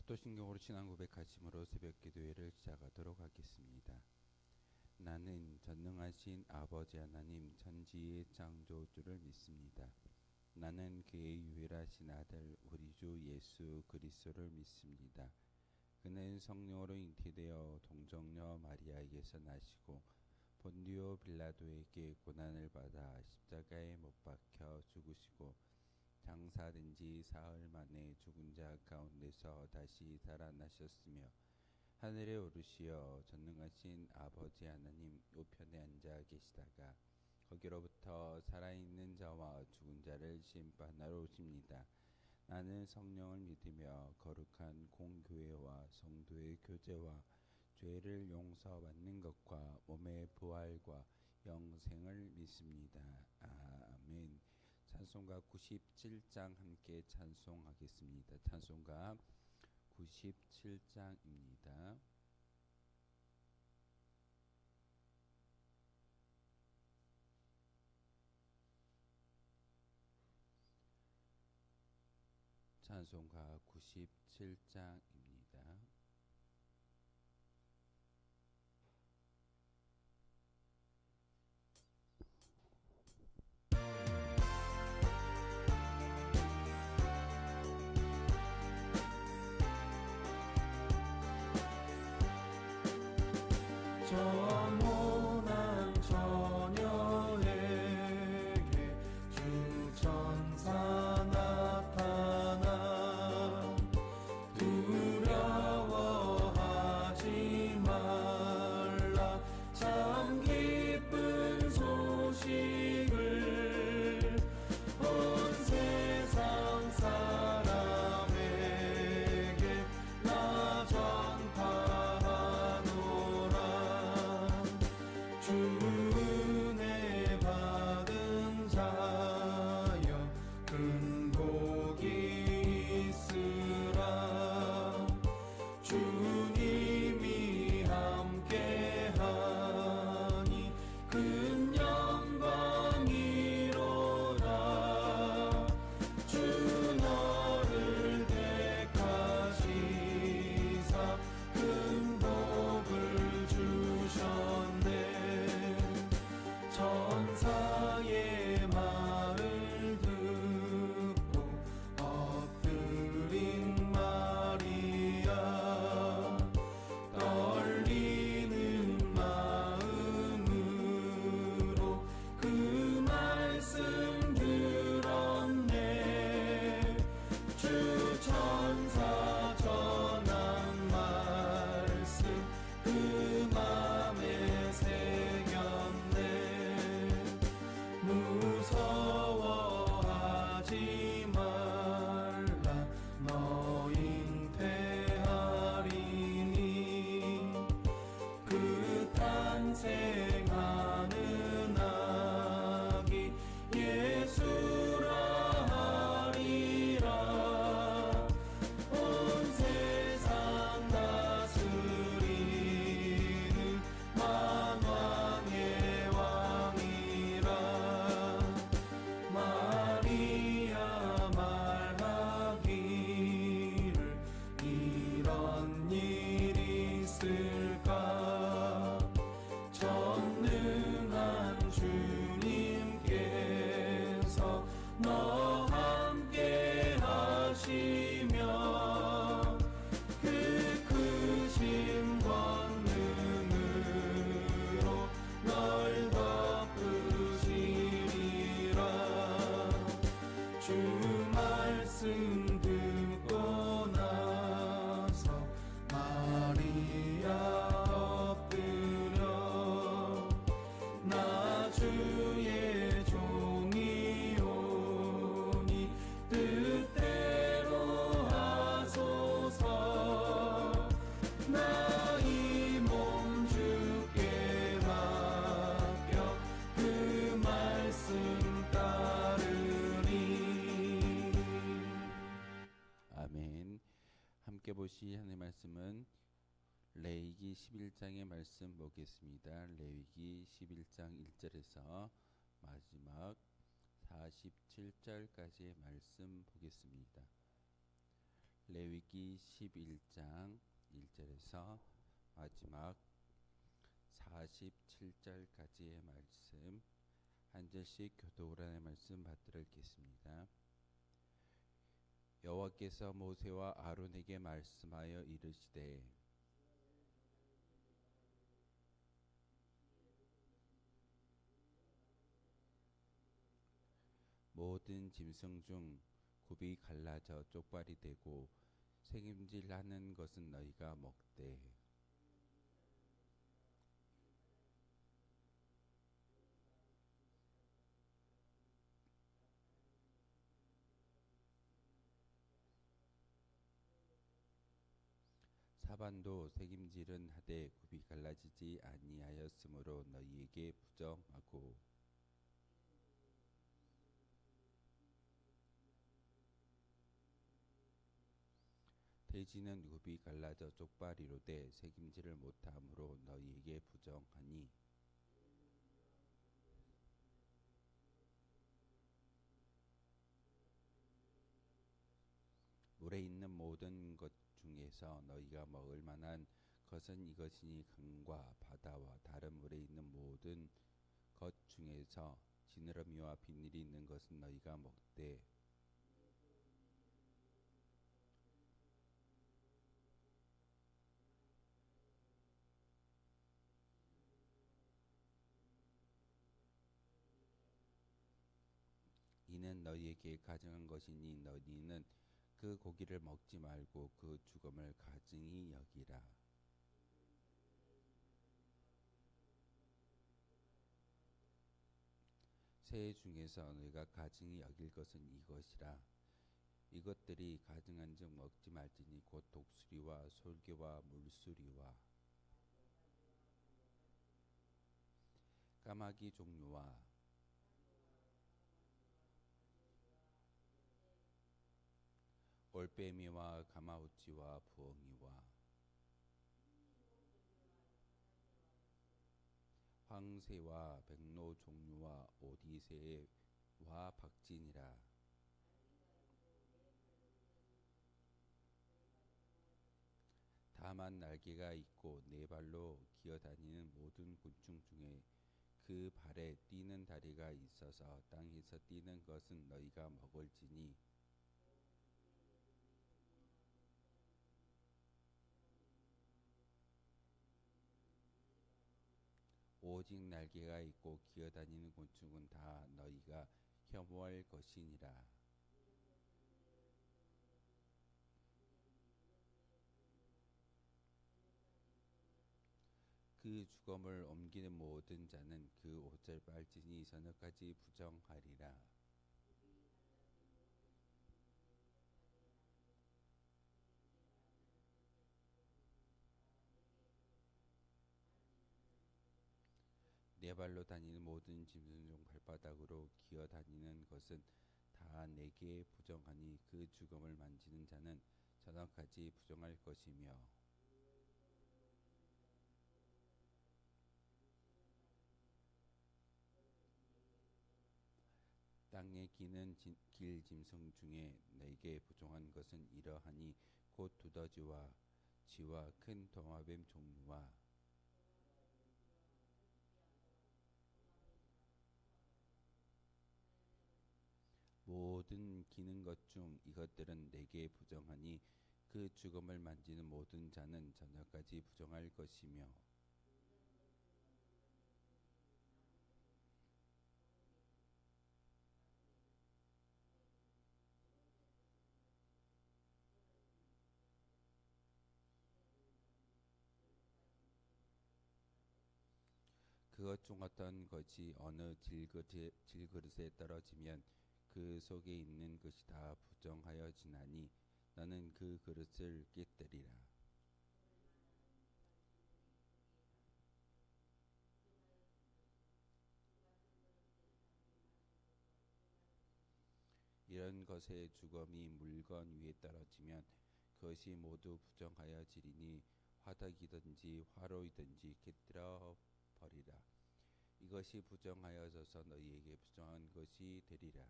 사도신경으로 신앙 고백하심으로 새벽 기도회를 시작하도록 하겠습니다. 나는 전능하신 아버지 하나님 천지의 창조주를 믿습니다. 나는 그의 유일하신 아들 우리 주 예수 그리스도를 믿습니다. 그는 성령으로 잉태되어 동정녀 마리아에게서 나시고 본디오 빌라도에게 고난을 받아 십자가에 못 박혀 죽으시고 장사된 지 사흘 만에 죽은 자 가운데서 다시 살아나셨으며 하늘에 오르시어 전능하신 아버지 하나님 우편에 앉아 계시다가 거기로부터 살아있는 자와 죽은 자를 심판하러 오십니다. 나는 성령을 믿으며 거룩한 공교회와 성도의 교제와 죄를 용서받는 것과 몸의 부활과 영생을 믿습니다. 아멘. 찬송가 97장 함께 찬송하겠습니다. 찬송가 97장입니다. 찬송가 97장입니다. 영원한 처녀에게 주 천사 나타나 두려워하지 말라 참 기쁜 소식을 온 세상 사람에게 나 전파하노라. 주 은혜 받은 자여 큰 복이 있으라. 주님이 함께하니 큰 영광이로다. 주 너를 택하시사 큰 복을 주셨네. 천사의 말을 듣고 엎드린 마리아 떨리는 마음으로 그 말씀 들었네. 주 천사 전한 말씀 그 맘에 새겼네. 무서워하지 말라 너 잉태하리니 그 탄생하는 아기 예수라 하리라. 온 세상 다스리는 만왕의 왕이라. 마리아 말하기를 이런 일이 있을까. 전능한 주님께서 너 함께 하시며 그 크신 권능으로 널 덮으시리라. 주 말씀 듣고 나서 마리아 엎드려 나 주의 종이오니 뜻대로 하소서. 나 이 몸 주께 맡겨 그 말씀 따르리. 아멘. 함께 보실 하나님의 말씀은 레위기 11장의 말씀 보겠습니다. 레위기 11장 1절에서 마지막 47절까지의 말씀 보겠습니다. 레위기 11장 1절에서 마지막 47절까지의 말씀 한 절씩 교독으로 말씀 받들어 읽겠습니다. 여호와께서 모세와 아론에게 말씀하여 이르시되 모든 짐승 중 굽이 갈라져 쪽발이 되고 새김질하는 것은 너희가 먹되 사반도 새김질은 하되 굽이 갈라지지 아니하였으므로 너희에게 부정하고 돼지는 굽이 갈라져 쪽발이로되 새김질을 못함으로 너희에게 부정하니 물에 있는 모든 것 중에서 너희가 먹을 만한 것은 이것이니 강과 바다와 다른 물에 있는 모든 것 중에서 지느러미와 비늘이 있는 것은 너희가 먹되 이는 너희에게 가증한 것이니 너희는 그 고기를 먹지 말고 그 죽음을 가증히 여기라. 새 중에서 너희가 가증히 여길 것은 이것이라. 이것들이 가증한즉 먹지 말지니 곧 독수리와 솔개와 물수리와 까마귀 종류와 올빼미와 가마우치와 부엉이와 황새와 백로 종류와 오디새와 박진이라. 다만 날개가 있고 네 발로 기어다니는 모든 곤충 중에 그 발에 뛰는 다리가 있어서 땅에서 뛰는 것은 너희가 먹을지니 오직 날개가 있고 기어다니는 곤충은 다 너희가 혐오할 것이니라. 그 주검을 옮기는 모든 자는 그 옷을 빨지니 저녁까지 부정하리라. 네 발로 다니는 모든 짐승 중 발바닥으로 기어 다니는 것은 다 내게 부정하니 그 주검을 만지는 자는 저녁까지 부정할 것이며 땅에 기는 길 짐승 중에 내게 부정한 것은 이러하니 곧 두더지와 쥐와 큰 도마뱀 종류와 모든 기는 것 중 이것들은 내게 부정하니 그 주검을 만지는 모든 자는 저녁까지 부정할 것이며 그것 중 어떤 것이 어느 질그릇에 떨어지면 그 속에 있는 것이 다 부정하여 지나니 너는 그 그릇을 깨뜨리라. 이런 것의 주검이 물건 위에 떨어지면 그것이 모두 부정하여 지리니 화덕이든지 화로이든지 깨뜨려 버리라. 이것이 부정하여져서 너희에게 부정한 것이 되리라.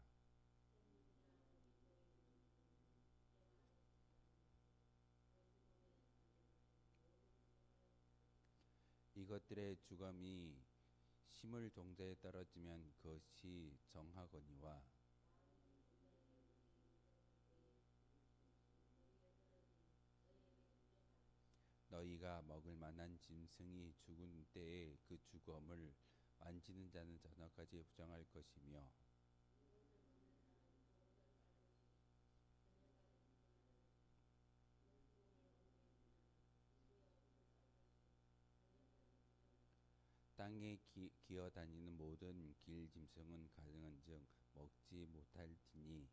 이것들의 주검이 심을 종자에 떨어지면 그것이 정하거니와 너희가 먹을 만한 짐승이 죽은 때에 그 주검을 만지는 자는 저녁까지 부정할 것이며 땅에 기어다니는 모든 길 짐승은 가능한즉 먹지 못할지니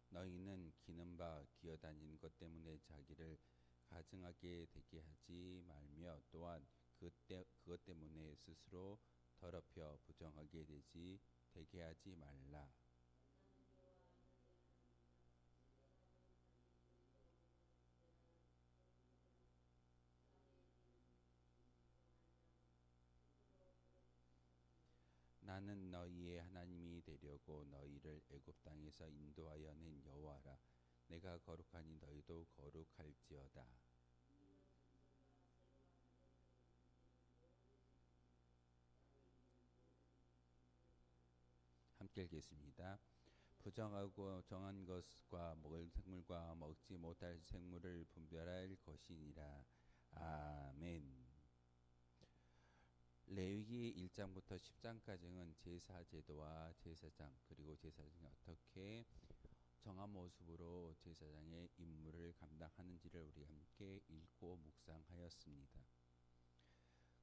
너희는 기는 바 기어다니는 것 때문에 자기를 가증하게 되게 하지 말며 또한 그것 때문에 스스로 더럽혀 부정하게 되게 하지 말라. 나는 너희의 하나님이 되려고 너희를 애굽 땅에서 인도하여 낸 여호와라. 내가 거룩하니 너희도 거룩할지어다. 함께 읽겠습니다. 부정하고 정한 것과 먹을 생물과 먹지 못할 생물을 분별할 것이니라. 아멘. 레위기 1장부터 10장까지는 제사 제도와 제사장 그리고 제사장이 어떻게 정한 모습으로 제사장의 임무를 감당하는지를 우리 함께 읽고 묵상하였습니다.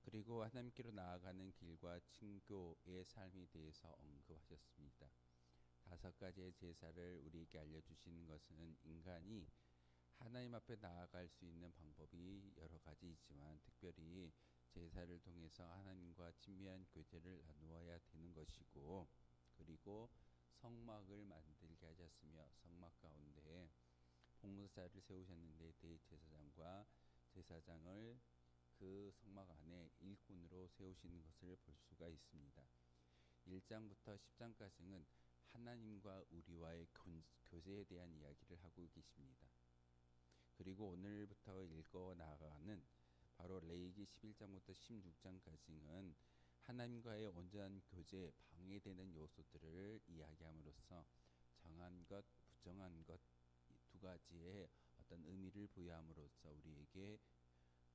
그리고 하나님께로 나아가는 길과 친교의 삶에 대해서 언급하셨습니다. 5가지의 제사를 우리에게 알려주시는 것은 인간이 하나님 앞에 나아갈 수 있는 방법이 여러 가지 있지만 특별히 제사를 통해서 하나님과 친밀한 교제를 나누어야 되는 것이고 그리고 성막을 만들게 하셨으며 성막 가운데 봉사자를 세우셨는데 대제사장과 제사장을 그 성막 안에 일꾼으로 세우시는 것을 볼 수가 있습니다. 1장부터 10장까지는 하나님과 우리와의 교제에 대한 이야기를 하고 계십니다. 그리고 오늘부터 읽어 나가는 바로 레위기 11장부터 16장까지는 하나님과의 온전한 교제에 방해되는 요소들을 이야기함으로써 정한 것, 부정한 것 두 가지의 어떤 의미를 부여함으로써 우리에게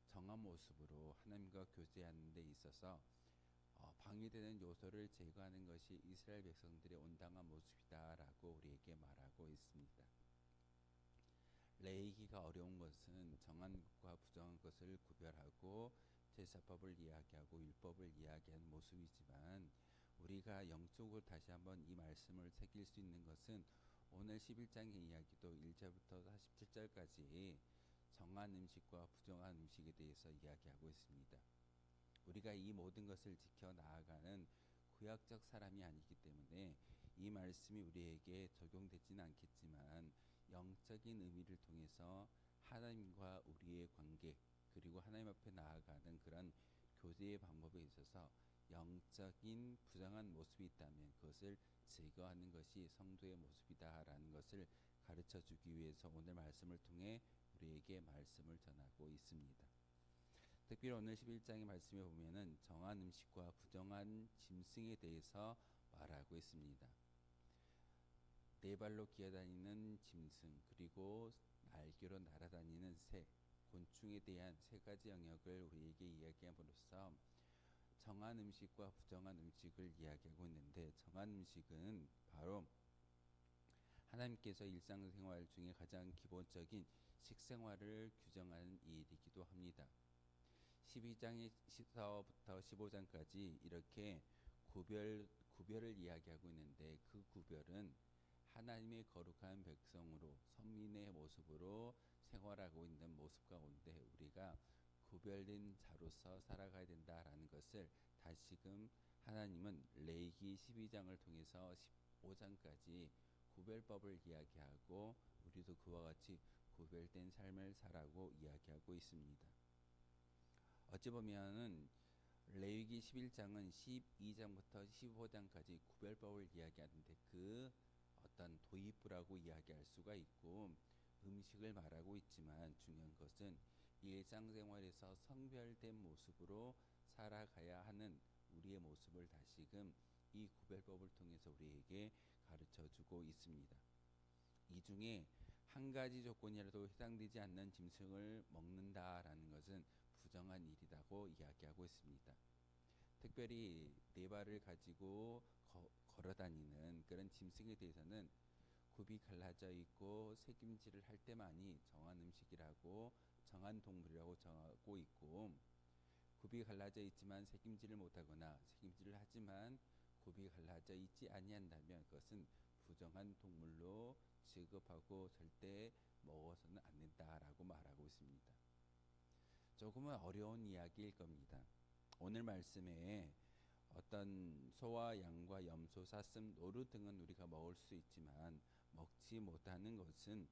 정한 모습으로 하나님과 교제하는 데 있어서 방해되는 요소를 제거하는 것이 이스라엘 백성들의 온당한 모습이다라고 우리에게 말하고 있습니다. 레위기가 어려운 것은 정한 것과 부정한 것을 구별하고 제사법을 이야기하고 율법을 이야기하는 모습이지만 우리가 영적으로 다시 한번 이 말씀을 새길 수 있는 것은 오늘 11장의 이야기도 1절부터 47절까지 정한 음식과 부정한 음식에 대해서 이야기하고 있습니다. 우리가 이 모든 것을 지켜 나아가는 구약적 사람이 아니기 때문에 이 말씀이 우리에게 적용되지는 않겠지만 영적인 의미를 통해서 하나님과 우리의 관계 그리고 하나님 앞에 나아가는 그런 교제의 방법에 있어서 영적인 부정한 모습이 있다면 그것을 제거하는 것이 성도의 모습이다라는 것을 가르쳐 주기 위해서 오늘 말씀을 통해 우리에게 말씀을 전하고 있습니다. 특별히 오늘 11장의 말씀에 보면은 정한 음식과 부정한 짐승에 대해서 말하고 있습니다. 네 발로 기어다니는 짐승 그리고 날개로 날아다니는 새, 곤충에 대한 3가지 영역을 우리에게 이야기함으로써 정한 음식과 부정한 음식을 이야기하고 있는데 정한 음식은 바로 하나님께서 일상생활 중에 가장 기본적인 식생활을 규정하는 일이기도 합니다. 12장에서부터 15장까지 이렇게 구별을 이야기하고 있는데 그 구별은 하나님의 거룩한 백성으로 선민의 모습으로 생활하고 있는 모습 가운데 우리가 구별된 자로서 살아가야 된다라는 것을 다시금 하나님은 레위기 12장을 통해서 15장까지 구별법을 이야기하고 우리도 그와 같이 구별된 삶을 살아고 이야기하고 있습니다. 어찌 보면은 레위기 11장은 12장부터 15장까지 구별법을 이야기하는데 그 어떤 도입부라고 이야기할 수가 있고 음식을 말하고 있지만 중요한 것은 일상생활에서 성별된 모습으로 살아가야 하는 우리의 모습을 다시금 이 구별법을 통해서 우리에게 가르쳐주고 있습니다. 이 중에 한 가지 조건이라도 해당되지 않는 짐승을 먹는다라는 것은 부정한 일이라고 이야기하고 있습니다. 특별히 네 발을 가지고 걸어다니는 그런 짐승에 대해서는 굽이 갈라져 있고 새김질을 할 때만이 정한 음식이라고 정한 동물이라고 정하고 있고, 굽이 갈라져 있지만 새김질을 못하거나 새김질을 하지만 굽이 갈라져 있지 아니한다면 그것은 부정한 동물로 취급하고 절대 먹어서는 안 된다라고 말하고 있습니다. 조금은 어려운 이야기일 겁니다. 오늘 말씀에 어떤 소와 양과 염소, 사슴, 노루 등은 우리가 먹을 수 있지만 먹지 못하는 것은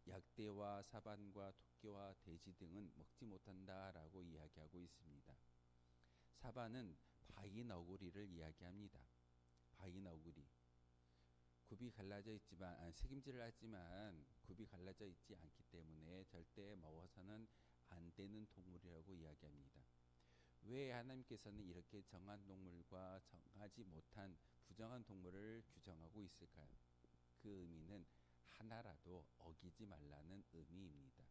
약대와 사반과 토끼와 돼지 등은 먹지 못한다라고 이야기하고 있습니다. 사반은 바위 너구리를 이야기합니다. 바위 너구리. 굽이 갈라져 있지만 새김질을 하지만 굽이 갈라져 있지 않기 때문에 절대 먹어서는 안 되는 동물이라고 이야기합니다. 왜 하나님께서는 이렇게 정한 동물과 정하지 못한 부정한 동물을 규정하고 있을까요? 그 의미는 하나라도 어기지 말라는 의미입니다.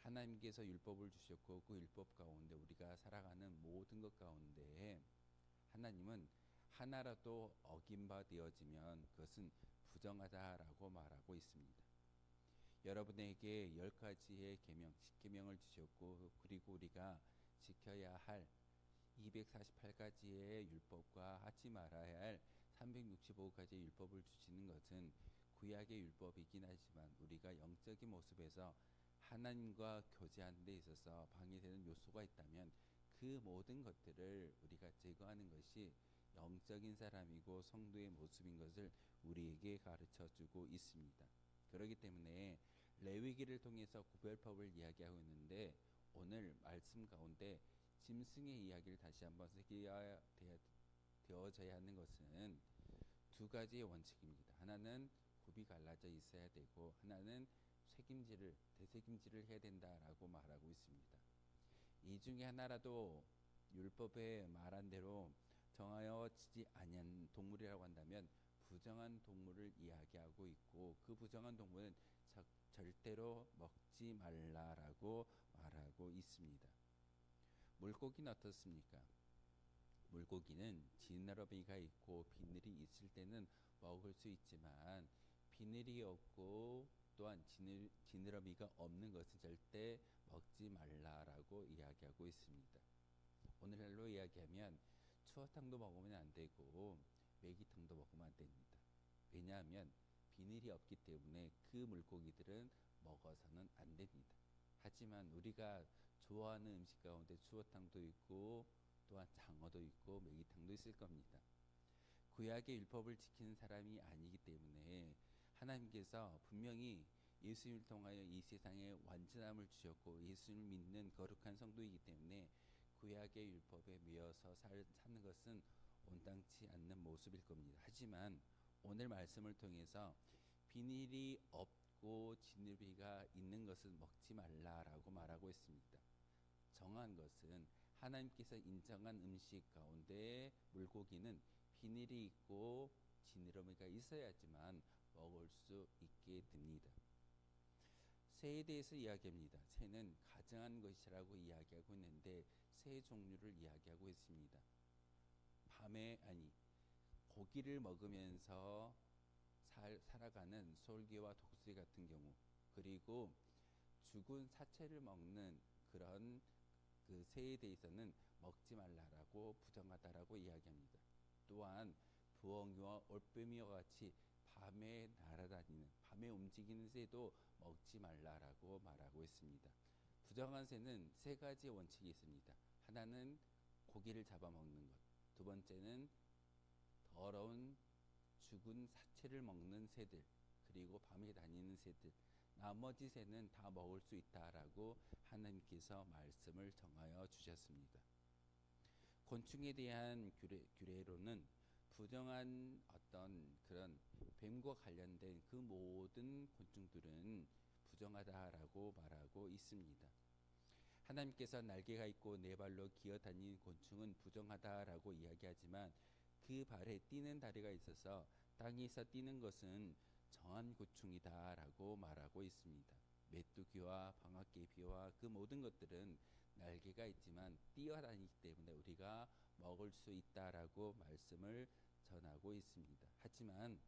하나님께서 율법을 주셨고 그 율법 가운데 우리가 살아가는 모든 것 가운데 하나님은 하나라도 어김바 되어지면 그것은 부정하다라고 말하고 있습니다. 여러분에게 10가지의 계명, 10계명을 주셨고 그리고 우리가 지켜야 할 248가지의 율법과 하지 말아야 할 365가지의 율법을 주시는 것은 구약의 율법이긴 하지만 우리가 영적인 모습에서 하나님과 교제하는 데 있어서 방해되는 요소가 있다면 그 모든 것들을 우리가 제거하는 것이 영적인 사람이고 성도의 모습인 것을 우리에게 가르쳐주고 있습니다. 그렇기 때문에 레위기를 통해서 구별법을 이야기하고 있는데 오늘 말씀 가운데 짐승의 이야기를 다시 한번 새겨야 되어져야 하는 것은 두 가지의 원칙입니다. 하나는 굽이 갈라져 있어야 되고 하나는 대새김질을 해야 된다라고 말하고 있습니다. 이 중에 하나라도 율법에 말한 대로 정하여지지 아니한 동물이라고 한다면 부정한 동물을 이야기하고 있고 그 부정한 동물은 절대로 먹지 말라라고 말하고 있습니다. 물고기는 어떻습니까? 물고기는 지느러미가 있고 비늘이 있을 때는 먹을 수 있지만 비늘이 없고 또한 지느러미가 없는 것은 절대 먹지 말라라고 이야기하고 있습니다. 오늘날로 이야기하면 추어탕도 먹으면 안 되고 메기탕도 먹으면 안 됩니다. 왜냐하면 비늘이 없기 때문에 그 물고기들은 먹어서는 안 됩니다. 하지만 우리가 좋아하는 음식 가운데 추어탕도 있고 또한 장어도 있고 메기탕도 있을 겁니다. 구약의 율법을 지키는 사람이 아니기 때문에 하나님께서 분명히 예수님을 통하여 이 세상에 완전함을 주셨고 예수님을 믿는 거룩한 성도이기 때문에 구약의 율법에 매여서 사는 것은 온당치 않는 모습일 겁니다. 하지만 오늘 말씀을 통해서 비닐이 없고 지느러미가 있는 것은 먹지 말라라고 말하고 있습니다. 정한 것은 하나님께서 인정한 음식 가운데 물고기는 비닐이 있고 지느러미가 있어야지만 먹을 수 있게 됩니다. 새에 대해서 이야기합니다. 새는 가증한 것이라고 이야기하고 있는데 새 종류를 이야기하고 있습니다. 고기를 먹으면서 살아가는 솔개와 독수리 같은 경우, 그리고 죽은 사체를 먹는 그런 그 새에 대해서는 먹지 말라라고 부정하다라고 이야기합니다. 또한 부엉이와 올빼미와 같이 밤에 날아다니는, 밤에 움직이는 새도 먹지 말라라고 말하고 있습니다. 부정한 새는 세 가지의 원칙이 있습니다. 하나는 고기를 잡아먹는 것, 두 번째는 더러운 죽은 사체를 먹는 새들, 그리고 밤에 다니는 새들, 나머지 새는 다 먹을 수 있다라고 하나님께서 말씀을 정하여 주셨습니다. 곤충에 대한 규례로는 부정한 어떤 그런 뱀과 관련된 그 모든 곤충들은 부정하다라고 말하고 있습니다. 하나님께서 날개가 있고 네 발로 기어다니는 곤충은 부정하다라고 이야기하지만 그 발에 뛰는 다리가 있어서 땅에서 뛰는 것은 정한 곤충이다라고 말하고 있습니다. 메뚜기와 방아깨비와 그 모든 것들은 날개가 있지만 뛰어다니기 때문에 우리가 먹을 수 있다라고 말씀을 전하고 있습니다. 하지만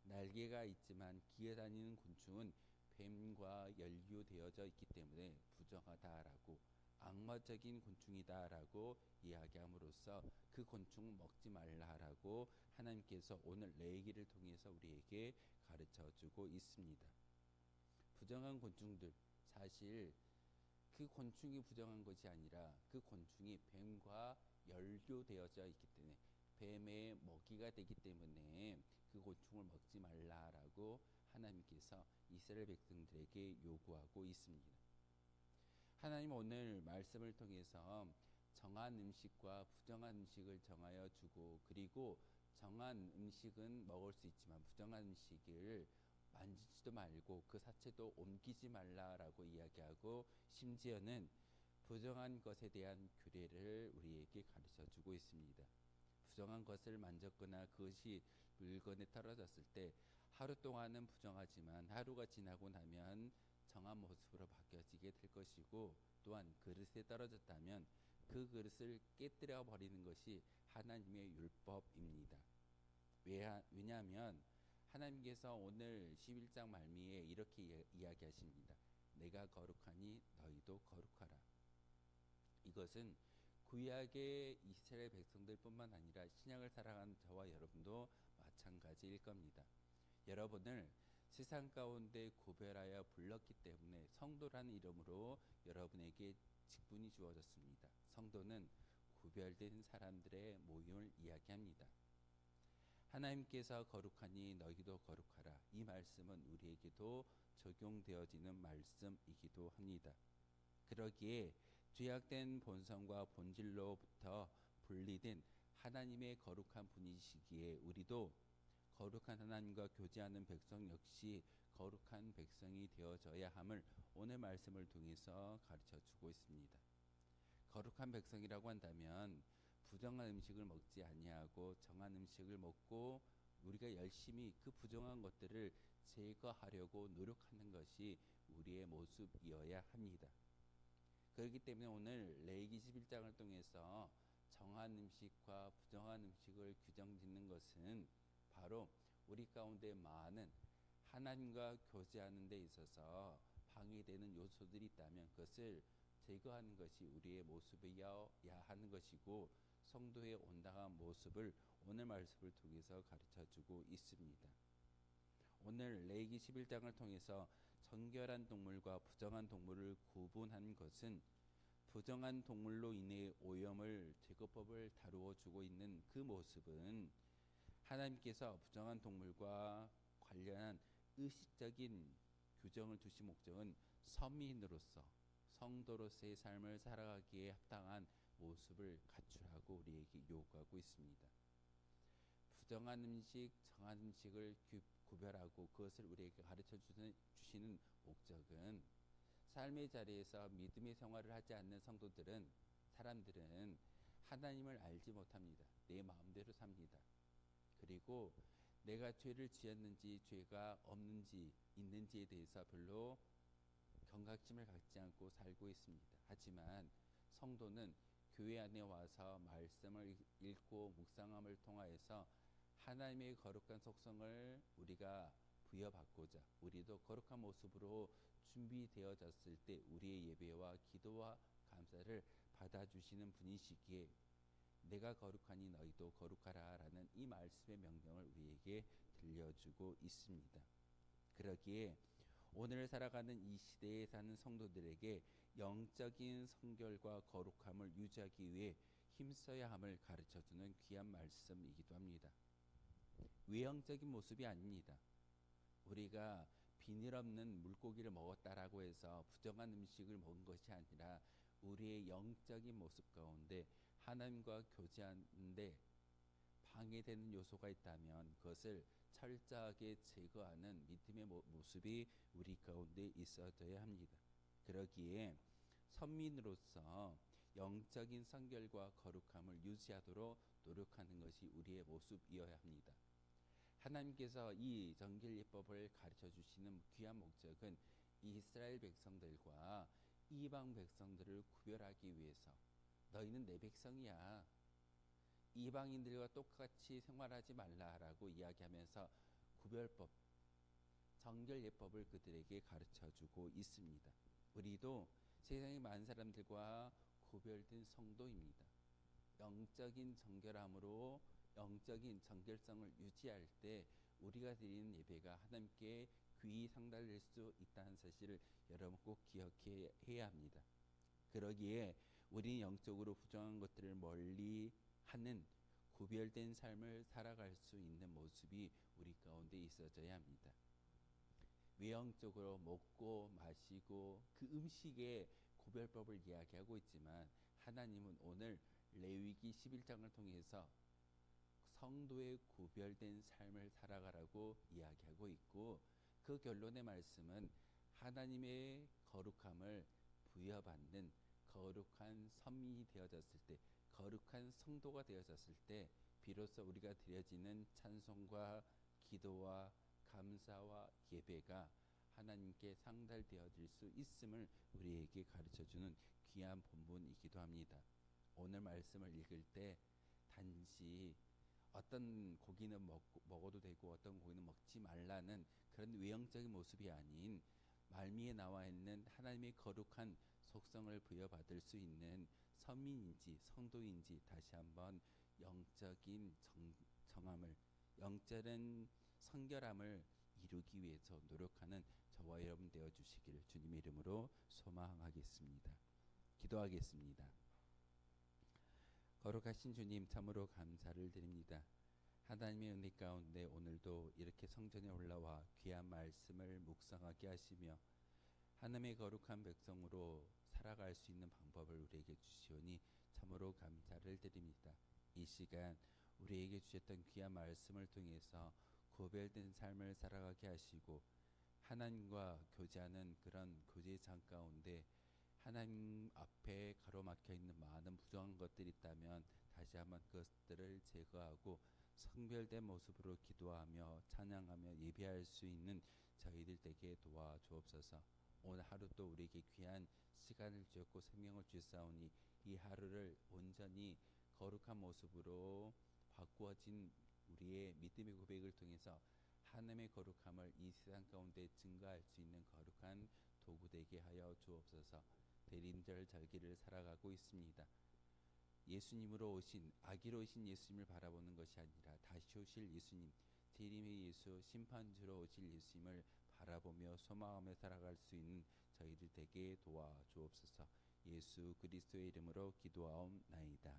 날개가 있지만 기어다니는 곤충은 뱀과 연루되어져 있기 때문에 부정하다라고 악마적인 곤충이다라고 이야기함으로써 그 곤충을 먹지 말라라고 하나님께서 오늘 레위기를 통해서 우리에게 가르쳐주고 있습니다. 부정한 곤충들, 사실 그 곤충이 부정한 것이 아니라 그 곤충이 뱀과 연루되어져 있기 때문에 뱀의 먹이가 되기 때문에 그 곤충을 먹지 말라라고 하나님께서 이스라엘 백성들에게 요구하고 있습니다. 하나님 오늘 말씀을 통해서 정한 음식과 부정한 음식을 정하여 주고, 그리고 정한 음식은 먹을 수 있지만 부정한 음식을 만지지도 말고 그 사체도 옮기지 말라라고 이야기하고, 심지어는 부정한 것에 대한 규례를 우리에게 가르쳐 주고 있습니다. 부정한 것을 만졌거나 그것이 물건에 떨어졌을 때 하루 동안은 부정하지만 하루가 지나고 나면 정한 모습으로 바뀌어지게 될 것이고, 또한 그릇에 떨어졌다면 그 그릇을 깨뜨려 버리는 것이 하나님의 율법입니다. 왜냐하면 하나님께서 오늘 11장 말미에 이렇게 이야기하십니다. 내가 거룩하니 너희도 거룩하라. 이것은 구약의 이스라엘 백성들뿐만 아니라 신약을 살아가는 저와 여러분도 마찬가지일 겁니다. 여러분을 세상 가운데 구별하여 불렀기 때문에 성도라는 이름으로 여러분에게 직분이 주어졌습니다. 성도는 구별된 사람들의 모임을 이야기합니다. 하나님께서 거룩하니 너희도 거룩하라. 이 말씀은 우리에게도 적용되어지는 말씀이기도 합니다. 그러기에 죄악된 본성과 본질로부터 분리된 하나님의 거룩한 분이시기에 우리도 거룩한 하나님과 교제하는 백성 역시 거룩한 백성이 되어져야 함을 오늘 말씀을 통해서 가르쳐 주고 있습니다. 거룩한 백성이라고 한다면 부정한 음식을 먹지 아니하고 정한 음식을 먹고 우리가 열심히 그 부정한 것들을 제거하려고 노력하는 것이 우리의 모습이어야 합니다. 그렇기 때문에 오늘 레위기 11장을 통해서 정한 음식과 부정한 음식을 규정짓는 것은 바로 우리 가운데 많은 하나님과 교제하는 데 있어서 방해되는 요소들이 있다면 그것을 제거하는 것이 우리의 모습이어야 하는 것이고, 성도의 온당한 모습을 오늘 말씀을 통해서 가르쳐주고 있습니다. 오늘 레위기 11장을 통해서 정결한 동물과 부정한 동물을 구분한 것은 부정한 동물로 인해 오염을 제거법을 다루어 주고 있는 그 모습은 하나님께서 부정한 동물과 관련한 의식적인 규정을 두신 목적은 서민으로서 성도로서의 삶을 살아가기에 합당한 모습을 갖추라고 우리에게 요구하고 있습니다. 부정한 음식, 정한 음식을 구별하고 그것을 우리에게 가르쳐 주시는 목적은 삶의 자리에서 믿음의 생활을 하지 않는 사람들은 하나님을 알지 못합니다. 내 마음대로 삽니다. 그리고 내가 죄를 지었는지 죄가 없는지 있는지에 대해서 별로 경각심을 갖지 않고 살고 있습니다. 하지만 성도는 교회 안에 와서 말씀을 읽고 묵상함을 통하여서 하나님의 거룩한 속성을 우리가 부여받고자 우리도 거룩한 모습으로 준비되어졌을 때 우리의 예배와 기도와 감사를 받아주시는 분이시기에 내가 거룩하니 너희도 거룩하라 라는 이 말씀의 명령을 우리에게 들려주고 있습니다. 그러기에 오늘 살아가는 이 시대에 사는 성도들에게 영적인 성결과 거룩함을 유지하기 위해 힘써야 함을 가르쳐주는 귀한 말씀이기도 합니다. 외형적인 모습이 아닙니다. 우리가 비늘 없는 물고기를 먹었다라고 해서 부정한 음식을 먹은 것이 아니라 우리의 영적인 모습 가운데 하나님과 교제하는데 방해되는 요소가 있다면 그것을 철저하게 제거하는 믿음의 모습이 우리 가운데 있어져야 합니다. 그러기에 선민으로서 영적인 성결과 거룩함을 유지하도록 노력하는 것이 우리의 모습이어야 합니다. 하나님께서 이 정결예법을 가르쳐 주시는 귀한 목적은 이스라엘 백성들과 이방 백성들을 구별하기 위해서 너희는 내 백성이야. 이방인들과 똑같이 생활하지 말라라고 이야기하면서 구별법, 정결예법을 그들에게 가르쳐주고 있습니다. 우리도 세상의 많은 사람들과 구별된 성도입니다. 영적인 정결함으로 영적인 정결성을 유지할 때 우리가 드리는 예배가 하나님께 귀히 상달될 수 있다는 사실을 여러분 꼭 기억해야 합니다. 그러기에 우리는 영적으로 부정한 것들을 멀리 하는 구별된 삶을 살아갈 수 있는 모습이 우리 가운데 있어져야 합니다. 외형적으로 먹고 마시고 그 음식의 구별법을 이야기하고 있지만 하나님은 오늘 레위기 11장을 통해서 성도의 구별된 삶을 살아가라고 이야기하고 있고 그 결론의 말씀은 하나님의 거룩함을 부여받는 거룩한 선민이 되어졌을 때 거룩한 성도가 되어졌을 때 비로소 우리가 드려지는 찬송과 기도와 감사와 예배가 하나님께 상달되어질 수 있음을 우리에게 가르쳐주는 귀한 본문이기도 합니다. 오늘 말씀을 읽을 때 단지 어떤 고기는 먹어도 되고 어떤 고기는 먹지 말라는 그런 외형적인 모습이 아닌 말미에 나와 있는 하나님의 거룩한 속성을 부여받을 수 있는 선민인지 성도인지 다시 한번 영적인 정함을 영적인 성결함을 이루기 위해서 노력하는 저와 여러분 되어 주시기를 주님의 이름으로 소망하겠습니다. 기도하겠습니다. 거룩하신 주님 참으로 감사를 드립니다. 하나님의 은혜 가운데 오늘도 이렇게 성전에 올라와 귀한 말씀을 묵상하게 하시며 하나님의 거룩한 백성으로 살아갈 수 있는 방법을 우리에게 주시오니 참으로 감사를 드립니다. 이 시간 우리에게 주셨던 귀한 말씀을 통해서 구별된 삶을 살아가게 하시고 하나님과 교제하는 그런 교제의 장 가운데 하나님 앞에 가로막혀 있는 많은 부정한 것들이 있다면 다시 한번 그것들을 제거하고 성별된 모습으로 기도하며 찬양하며 예배할 수 있는 저희들 되게 도와주옵소서. 오늘 하루도 우리에게 귀한 시간을 주었고 생명을 주사오니 이 하루를 온전히 거룩한 모습으로 바꾸어진 우리의 믿음의 고백을 통해서 하나님의 거룩함을 이 세상 가운데 증거할 수 있는 거룩한 도구 되게 하여 주옵소서. 대림절 절기를 살아가고 있습니다. 예수님으로 오신 아기로 오신 예수님을 바라보는 것이 아니라 다시 오실 예수님, 재림의 예수, 심판주로 오실 예수님을 바라보며 소망하며 살아갈 수 있는 저희들 되게 도와주옵소서. 예수 그리스도의 이름으로 기도하옵나이다.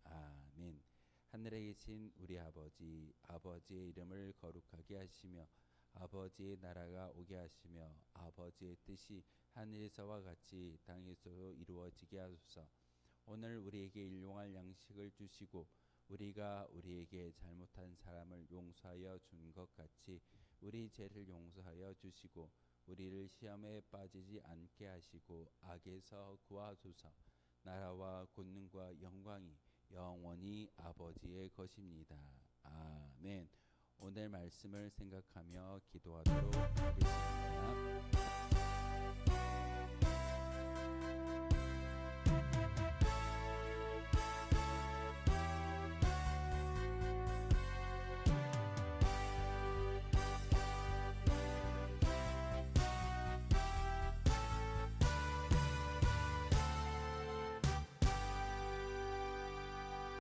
아멘. 하늘에 계신 우리 아버지, 아버지의 이름을 거룩하게 하시며 아버지의 나라가 오게 하시며 아버지의 뜻이 하늘에서와 같이 땅에서도 이루어지게 하소서. 오늘 우리에게 일용할 양식을 주시고 우리가 우리에게 잘못한 사람을 용서하여 준 것 같이 우리 죄를 용서하여 주시고 우리를 시험에 빠지지 않게 하시고 악에서 구하소서. 나라와 권능과 영광이 영원히 아버지의 것입니다. 아멘. 오늘 말씀을 생각하며 기도하도록 하겠습니다.